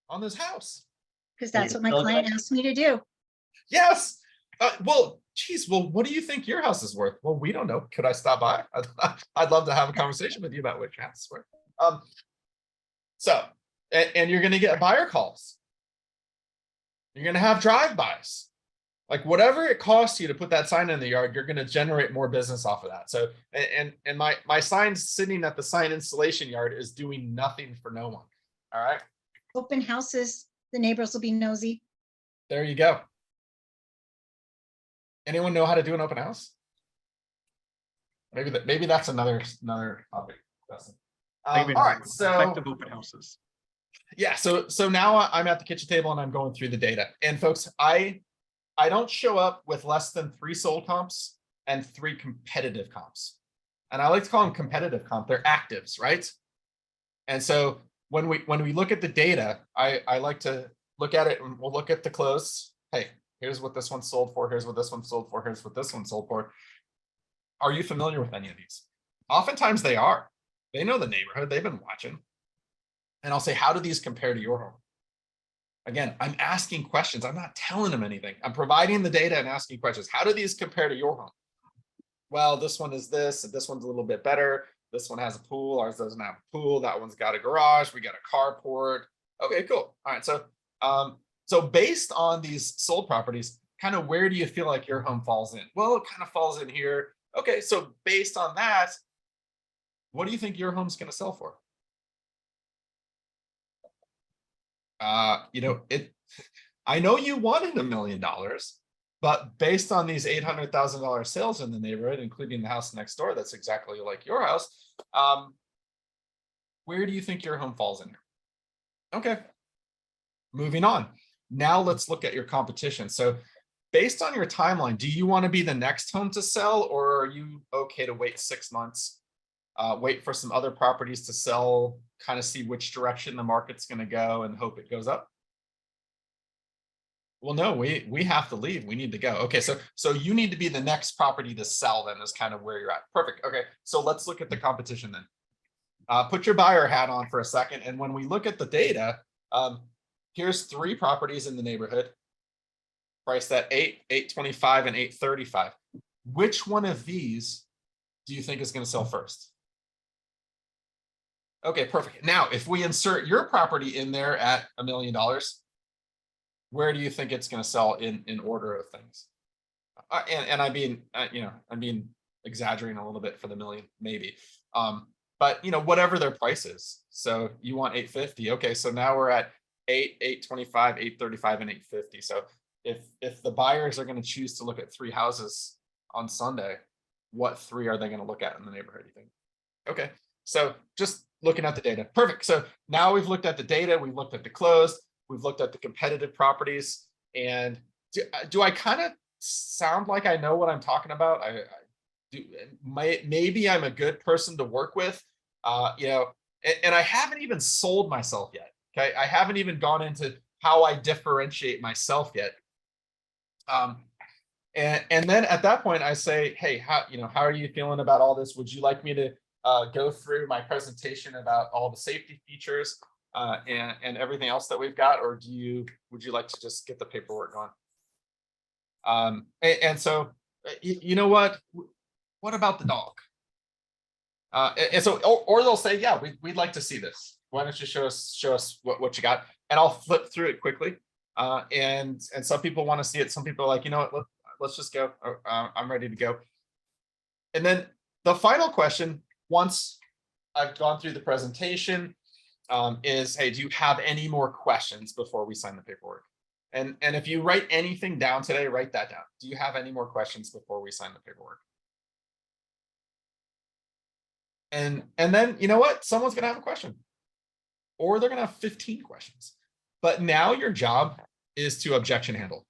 on this house. Because that's what my still client gonna- asked me to do. Yes. Well, geez, well, what do you think your house is worth? Well, we don't know. Could I stop by? I'd love to have a conversation with you about what your house is worth. So, and you're going to get buyer calls. You're going to have drive-bys. Like whatever it costs you to put that sign in the yard, you're going to generate more business off of that. So, and my sign sitting at the sign installation yard is doing nothing for no one. All right. Open houses, the neighbors will be nosy. There you go. Anyone know how to do an open house? Maybe that's another topic. All right, so Effective open houses. yeah, so now I'm at the kitchen table and I'm going through the data. And folks, I don't show up with less than 3 sold comps and 3 competitive comps. And I like to call them competitive comp. They're actives, right? And so when we look at the data, I like to look at it and we'll look at the close. Hey, here's what this one sold for. Here's what this one sold for. Here's what this one sold for. Are you familiar with any of these? Oftentimes they are. They know the neighborhood. They've been watching. And I'll say, how do these compare to your home? Again, I'm asking questions. I'm not telling them anything. I'm providing the data and asking questions. How do these compare to your home? Well, this one is this, and this one's a little bit better. This one has a pool. Ours doesn't have a pool. That one's got a garage. We got a carport. Okay, cool. All right. So based on these sold properties, kind of where do you feel like your home falls in? Well, it kind of falls in here. Okay, so based on that, what do you think your home's going to sell for? I know you wanted $1 million, but based on these $800,000 sales in the neighborhood, including the house next door, that's exactly like your house. Where do you think your home falls in? Okay, moving on. Now let's look at your competition. So based on your timeline, do you want to be the next home to sell, or are you okay to wait 6 months, wait for some other properties to sell, kind of see which direction the market's going to go and hope it goes up? Well, no, we have to leave. We need to go. Okay, so you need to be the next property to sell then is kind of where you're at. Perfect. Okay, so let's look at the competition then. Put your buyer hat on for a second. And when we look at the data, here's 3 properties in the neighborhood, priced at $825 and $835. Which one of these do you think is going to sell first? Okay, perfect. Now, if we insert your property in there at $1 million, where do you think it's going to sell in order of things? And I mean, I'm being exaggerating a little bit for the million, maybe. But whatever their price is. So you want 850. Okay, so now we're at 825, 835, and 850. So if the buyers are going to choose to look at 3 houses on Sunday, what 3 are they going to look at in the neighborhood, you think? Okay, so just looking at the data. Perfect. So now we've looked at the data, we've looked at the closed, we've looked at the competitive properties. And do I kind of sound like I know what I'm talking about? I do. Maybe I'm a good person to work with, and I haven't even sold myself yet. Okay, I haven't even gone into how I differentiate myself yet. And then at that point I say, hey, how are you feeling about all this? Would you like me to go through my presentation about all the safety features and everything else that we've got, or would you like to just get the paperwork going? And so you know what about the dog? And so or they'll say, yeah, we'd like to see this. Why don't you show us what you got? And I'll flip through it quickly. And some people want to see it. Some people are like, you know what, let's just go. I'm ready to go. And then the final question, once I've gone through the presentation, is, hey, do you have any more questions before we sign the paperwork? And if you write anything down today, write that down. Do you have any more questions before we sign the paperwork? And then, you know what? Someone's going to have a question, or they're going to have 15 questions. But now your job is to objection handle.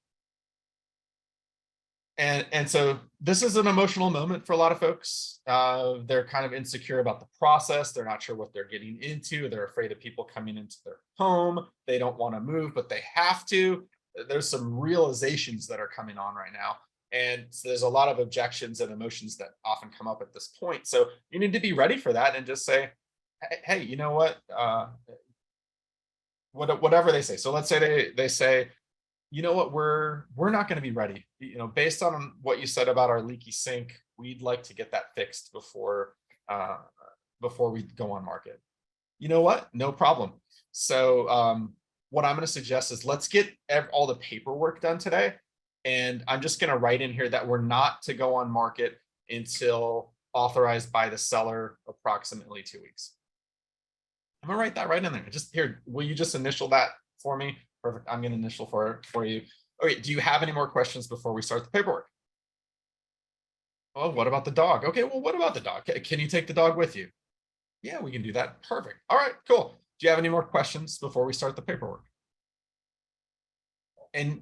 And so this is an emotional moment for a lot of folks. They're kind of insecure about the process. They're not sure what they're getting into. They're afraid of people coming into their home. They don't want to move, but they have to. There's some realizations that are coming on right now. And so there's a lot of objections and emotions that often come up at this point. So you need to be ready for that and just say, hey, you know what? whatever they say. So let's say they say, you know what, we're not going to be ready. Based on what you said about our leaky sink, we'd like to get that fixed before we go on market. You know what? No problem. So what I'm going to suggest is let's get all the paperwork done today. And I'm just going to write in here that we're not to go on market until authorized by the seller approximately 2 weeks. I'm going to write that right in there. Just here, will you just initial that for me? Perfect. I'm going to initial for you. Okay. Do you have any more questions before we start the paperwork? Oh, what about the dog? Okay. Well, what about the dog? Can you take the dog with you? Yeah, we can do that. Perfect. All right, cool. Do you have any more questions before we start the paperwork? And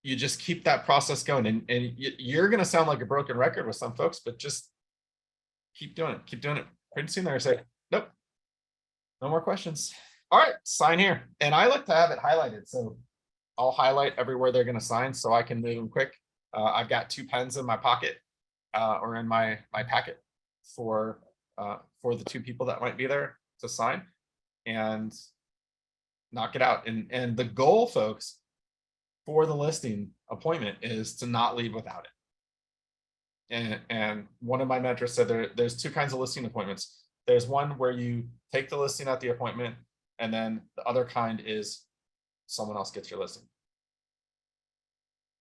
you just keep that process going. And you're going to sound like a broken record with some folks, but just keep doing it. Keep doing it. Pretty soon they're going to say, nope, no more questions. All right, sign here. And I like to have it highlighted. So I'll highlight everywhere they're going to sign so I can move them quick. I've got 2 pens in my pocket or in my packet for the 2 people that might be there to sign and knock it out. And the goal, folks, for the listing appointment is to not leave without it. And one of my mentors said there's 2 kinds of listing appointments. There's one where you take the listing at the appointment, and then the other kind is someone else gets your listing.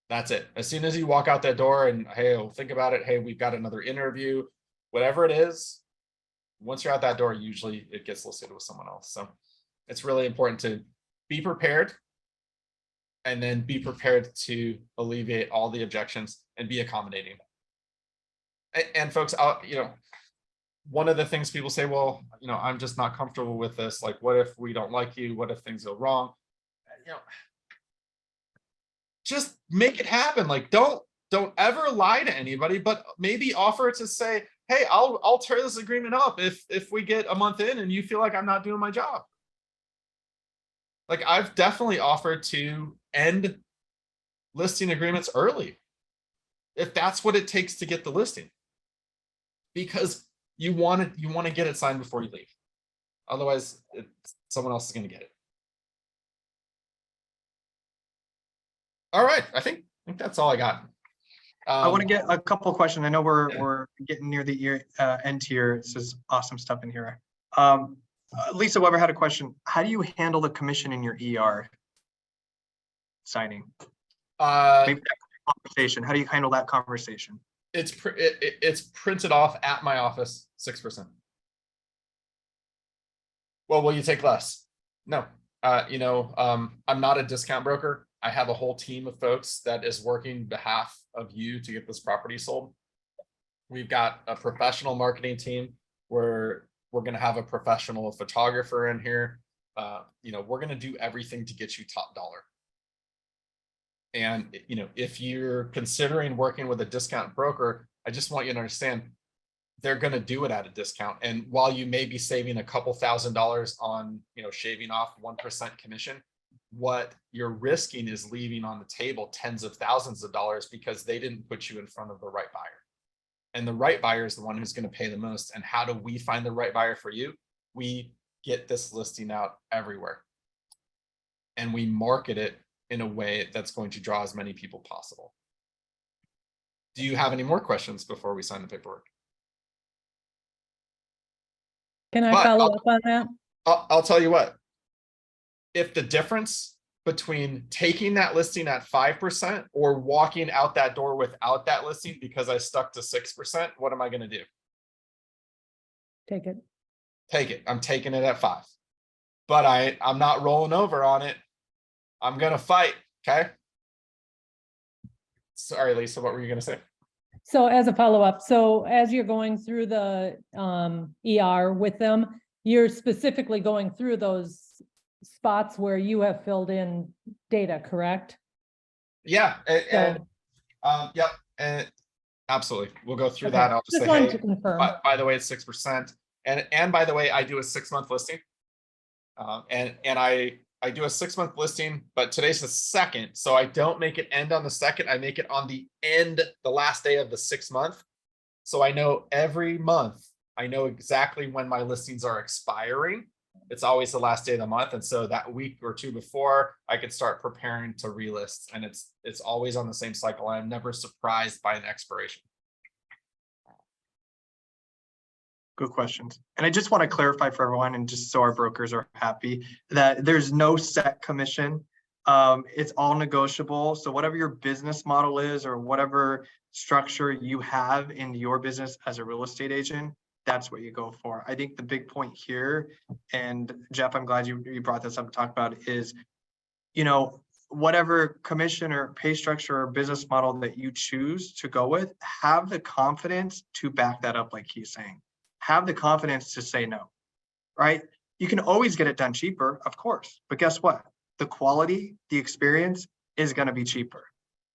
That's it. As soon as you walk out that door and, hey, think about it. Hey, we've got another interview, whatever it is. Once you're out that door, usually it gets listed with someone else. So it's really important to be prepared and then be prepared to alleviate all the objections and be accommodating. And folks, one of the things people say, well, I'm just not comfortable with this. Like, what if we don't like you? What if things go wrong? Just make it happen. Like, don't ever lie to anybody, but maybe offer to say, hey, I'll tear this agreement up if we get a month in and you feel like I'm not doing my job. Like, I've definitely offered to end listing agreements early if that's what it takes to get the listing, because you want to get it signed before you leave. Otherwise, someone else is going to get it. All right, I think that's all I got. I want to get a couple of questions. I know we're getting near the end here. This is awesome stuff in here. Lisa Weber had a question. How do you handle the commission in your ER signing? Maybe that conversation. How do you handle that conversation? It's printed off at my office, 6%. Well, will you take less? No. I'm not a discount broker. I have a whole team of folks that is working behalf of you to get this property sold. We've got a professional marketing team where we're going to have a professional photographer in here. We're going to do everything to get you top dollar. And, if you're considering working with a discount broker, I just want you to understand they're going to do it at a discount. And while you may be saving a couple $1,000s on, shaving off 1% commission, what you're risking is leaving on the table tens of thousands of dollars because they didn't put you in front of the right buyer. And the right buyer is the one who's going to pay the most. And how do we find the right buyer for you? We get this listing out everywhere. And we market it in a way that's going to draw as many people possible. Do you have any more questions before we sign the paperwork? Can I follow up on that? I'll tell you what. If the difference between taking that listing at 5% or walking out that door without that listing because I stuck to 6%, what am I going to do? Take it. Take it. I'm taking it at 5. But I'm not rolling over on it. I'm going to fight. Okay. Sorry, Lisa, what were you going to say? So as a follow-up, so as you're going through the ER with them, you're specifically going through those spots where you have filled in data, correct? Yeah. Yep. And absolutely. We'll go through Okay. that. I'll just say, wanted hey, to confirm. by the way, it's 6%. And by the way, I do a 6-month listing. And I do a 6-month listing, but today's the 2nd. So I don't make it end on the 2nd. I make it on the last day of the 6th month. So I know every month, I know exactly when my listings are expiring. it's always the last day of the month. And so that week or two before, I could start preparing to relist. And it's always on the same cycle. I'm never surprised by an expiration. Good questions. And I just want to clarify for everyone, and just so our brokers are happy, that there's no set commission. It's all negotiable. So whatever your business model is, or whatever structure you have in your business as a real estate agent, that's what you go for. I think the big point here, and Geoff, I'm glad you brought this up to talk about, is, you know, whatever commission or pay structure or business model that you choose to go with, have the confidence to back that up, like he's saying. Have the confidence to say no, right? You can always get it done cheaper, of course, but guess what? The quality, the experience is going to be cheaper.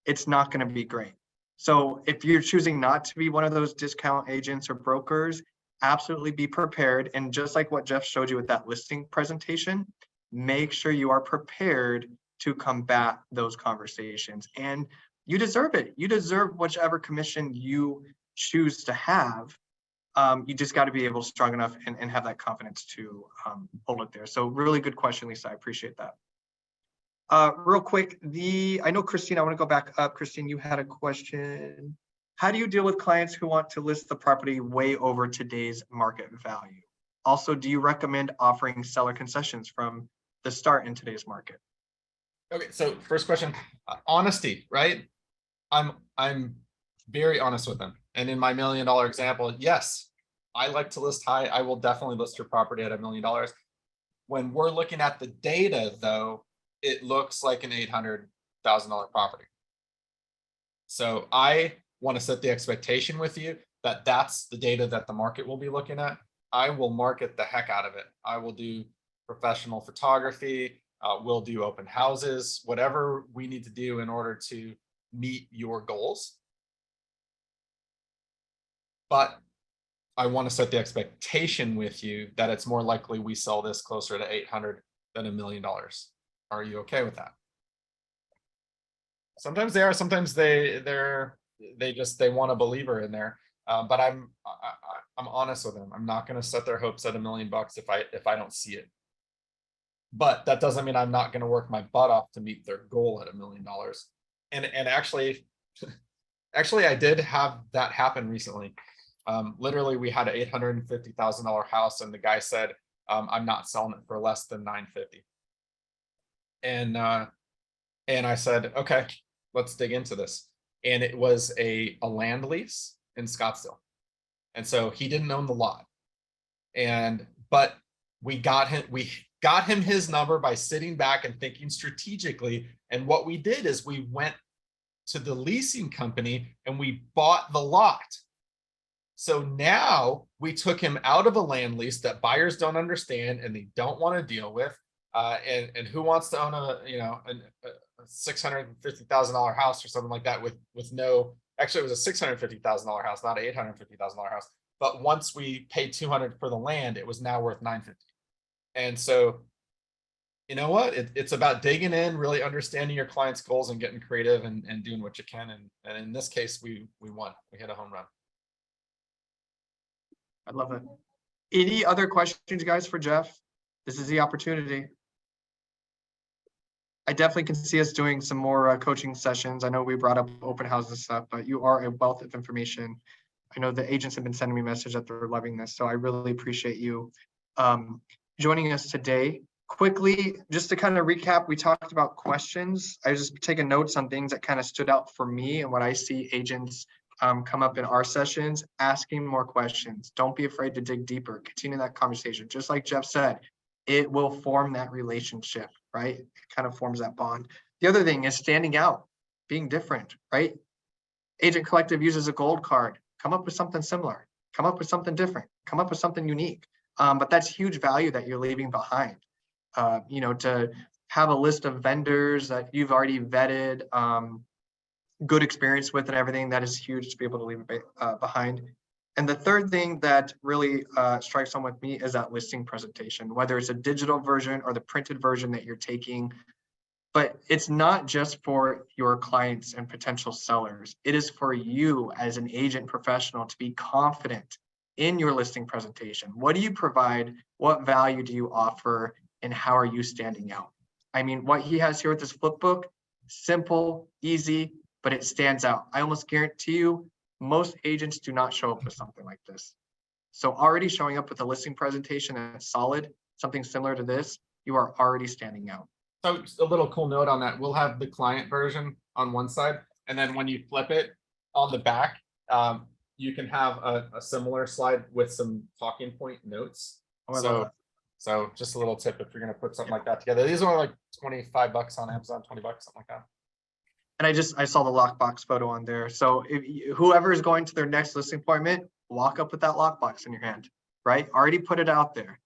It's not going to be great. So if you're choosing not to be one of those discount agents or brokers, absolutely be prepared. And just like what Geoff showed you with that listing presentation, make sure you are prepared to combat those conversations. And you deserve it. You deserve whichever commission you choose to have. You just got to be able to strong enough and have that confidence to hold it there. So really good question, Lisa. I appreciate that. Real quick, I know Christine, I want to go back up. Christine, you had a question. How do you deal with clients who want to list the property way over today's market value? Also, do you recommend offering seller concessions from the start in today's market? Okay, so first question, honesty, right? I'm very honest with them. And in my $1 million example, yes, I like to list high. I will definitely list your property at $1 million. When we're looking at the data, though, it looks like an $800,000 property. So I want to set the expectation with you that that's the data that the market will be looking at. I will market the heck out of it. I will do professional photography. We'll do open houses, whatever we need to do in order to meet your goals. But I want to set the expectation with you that it's more likely we sell this closer to 800 than $1 million. Are you okay with that? Sometimes they are, sometimes they want a believer in there. But I'm honest with them. I'm not going to set their hopes at $1 million if I don't see it. But that doesn't mean I'm not going to work my butt off to meet their goal at $1 million. And actually, I did have that happen recently. Literally, we had an $850,000 house, and the guy said, "I'm not selling it for less than $950." And I said, "Okay, let's dig into this." And it was a land lease in Scottsdale, and so he didn't own the lot. But we got him his number by sitting back and thinking strategically. And what we did is we went to the leasing company and we bought the lot. So now we took him out of a land lease that buyers don't understand and they don't want to deal with. And who wants to own a $650,000 house or something like that with no, actually it was a $650,000 house, not an $850,000 house. But once we paid $200 for the land, it was now worth $950. And so, you know what? It's about digging in, really understanding your client's goals and getting creative and doing what you can. And in this case, we won. We hit a home run. I love it. Any other questions, guys, for Geoff? This is the opportunity. I definitely can see us doing some more coaching sessions. I know we brought up open houses and stuff, but you are a wealth of information. I know the agents have been sending me a message that they're loving this, so I really appreciate you joining us today. Quickly, just to kind of recap, we talked about questions. I was just taking notes on things that kind of stood out for me and what I see agents come up in our sessions, asking more questions. Don't be afraid to dig deeper. Continue that conversation. Just like Geoff said, it will form that relationship, right? It kind of forms that bond. The other thing is standing out, being different, right? Agent Collective uses a gold card. Come up with something similar. Come up with something different. Come up with something unique. But that's huge value that you're leaving behind. To have a list of vendors that you've already vetted, good experience with and everything, that is huge to be able to leave behind. And the third thing that really strikes home with me is that listing presentation, whether it's a digital version or the printed version that you're taking. But it's not just for your clients and potential sellers. It is for you as an agent professional to be confident in your listing presentation. What do you provide? What value do you offer? And how are you standing out? I mean, what he has here with this flip book, simple, easy, but it stands out. I almost guarantee you, most agents do not show up with something like this. So already showing up with a listing presentation that's solid, something similar to this, you are already standing out. So just a little cool note on that, we'll have the client version on one side, and then when you flip it on the back, you can have a similar slide with some talking point notes. Oh, I love that. So just a little tip if you're gonna put something like that together. These are like $25 on Amazon, $20, something like that. And I saw the lockbox photo on there. So whoever is going to their next listing appointment, walk up with that lockbox in your hand, right? Already put it out there.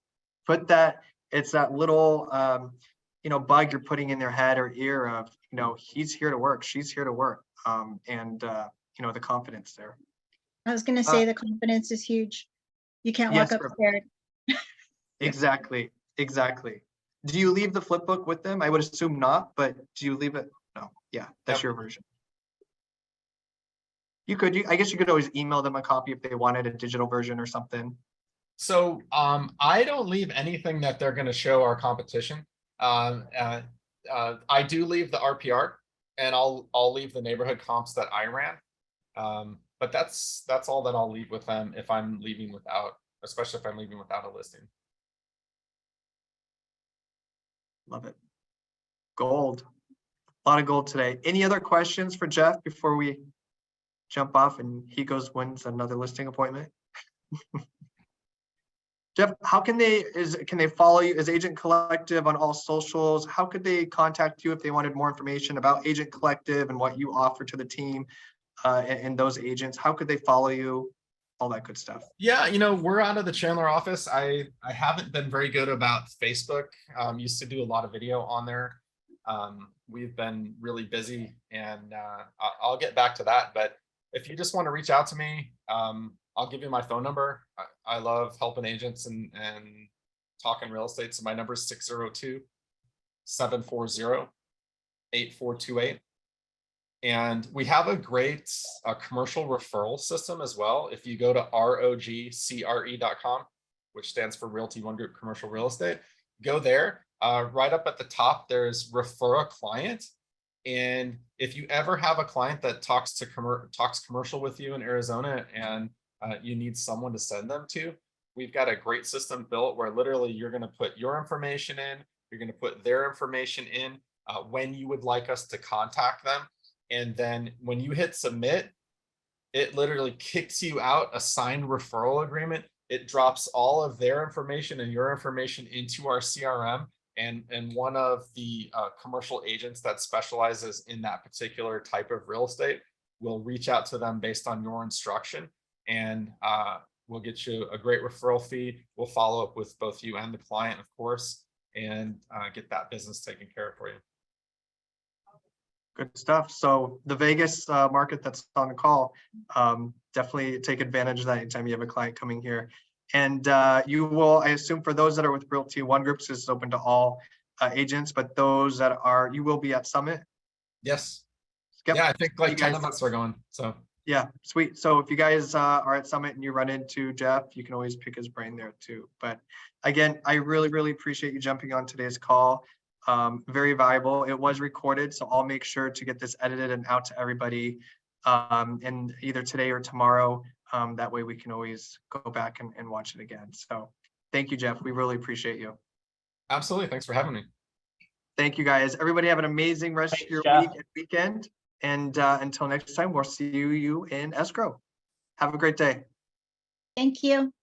Put that, it's that little, bug you're putting in their head or ear of, he's here to work, she's here to work. The confidence there. I was gonna say the confidence is huge. You can't walk yes, up scared. Exactly. Do you leave the flip book with them? I would assume not, but do you leave it? No. Yeah, that's Yep. your version. I guess you could always email them a copy if they wanted a digital version or something. So I don't leave anything that they're gonna show our competition. I do leave the RPR, and I'll leave the neighborhood comps that I ran. But that's all that I'll leave with them if I'm leaving without, especially if I'm leaving without a listing. Love it. Gold. A lot of gold today. Any other questions for Geoff before we jump off and he wins another listing appointment? Geoff, how can they follow you as Agent Collective on all socials? How could they contact you if they wanted more information about Agent Collective and what you offer to the team and those agents? How could they follow you? All that good stuff. Yeah, we're out of the Chandler office. I haven't been very good about Facebook. Used to do a lot of video on there. We've been really busy, and I'll get back to that. But if you just want to reach out to me, I'll give you my phone number. I love helping agents and talking real estate. So my number is 602-740-8428. And we have a great commercial referral system as well. If you go to rogcre.com, which stands for Realty One Group Commercial Real Estate, go there. Right up at the top, there's refer a client. And if you ever have a client that talks commercial with you in Arizona and you need someone to send them to, we've got a great system built where literally you're going to put your information in, you're going to put their information in, when you would like us to contact them. And then when you hit submit, it literally kicks you out a signed referral agreement. It drops all of their information and your information into our CRM. And one of the commercial agents that specializes in that particular type of real estate will reach out to them based on your instruction. And we'll get you a great referral fee. We'll follow up with both you and the client, of course, and get that business taken care of for you. Good stuff. So the Vegas market that's on the call, definitely take advantage of that anytime you have a client coming here. And you will, I assume for those that are with Realty One Groups, this is open to all agents, but those that are, you will be at Summit? Yes. Yep. Yeah, I think like 10 guys, of us are going. So yeah, sweet. So if you guys are at Summit and you run into Geoff, you can always pick his brain there too. But again, I really, really appreciate you jumping on today's call. Very valuable. It was recorded, so I'll make sure to get this edited and out to everybody and either today or tomorrow. That way we can always go back and watch it again. So thank you, Geoff. We really appreciate you. absolutely. Thanks for having me. Thank you, guys. Everybody have an amazing rest Thanks, of your Geoff. week and weekend. And until next time, we'll see you in escrow. Have a great day. Thank you.